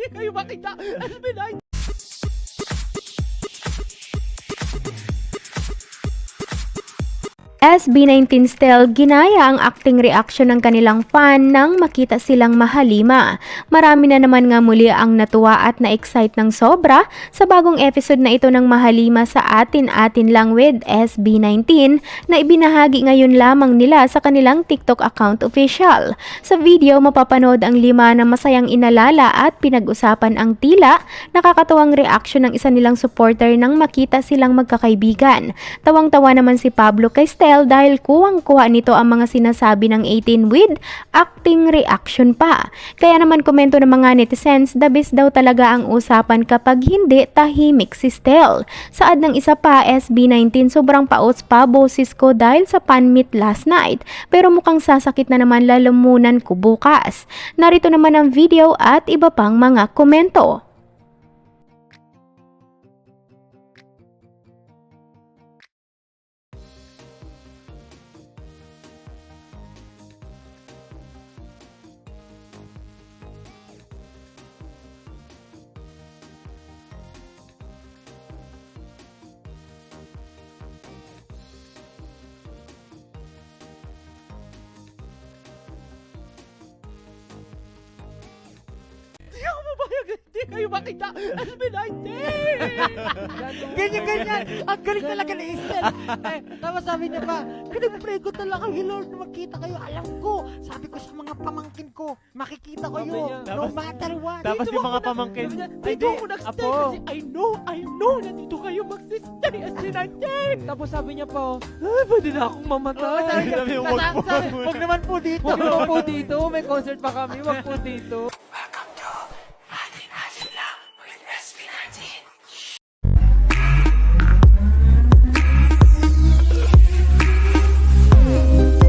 kayo makita. SB19! SB19 still ginaya ang acting reaction ng kanilang fan nang makita silang mahalima. Marami na naman nga muli ang natuwa at na-excite ng sobra sa bagong episode na ito ng Mahalima sa Atin-Atin Lang with SB19 na ibinahagi ngayon lamang nila sa kanilang TikTok account official. Sa video, mapapanood ang 5 na masayang inalala at pinag-usapan ang tila nakakatuwang reaction ng isa nilang supporter nang makita silang magkakaibigan. Tawang-tawa naman si Pablo kay Stell dahil kuwang-kuha nito ang mga sinasabi ng 18 with acting reaction pa. Kaya naman komento ng mga netizens, the best daw talaga ang usapan kapag hindi tahimik si Stell. Saad ng isa pa, SB19, sobrang paos pa boses ko dahil sa fan meet last night, pero mukhang sasakit na naman lalamunan ko bukas. Narito naman ang video at iba pang mga komento. Hindi ako mabayag. Hindi kayo makita. SB19! Ganyan. Ang galing talaga ni Estel. Tapos sabi niya pa, pinag-pray ko talaga kay Lord na magkita kayo. Alam ko, sabi ko sa mga pamangkin ko, makikita ko Sabi yun. niya. No matter what. Tapos Dito yung ako mga nag- pamangkin, sabi niya, ay, Dito di, ako nag-stay apo. kasi I know na dito kayo magsistay. SB19! Tapos sabi niya pa, ay, pwede na akong mamatay. Sabi niya, Sabi yung wag po. Wag naman po dito. Huwag naman po dito, may concert pa kami, wag po dito.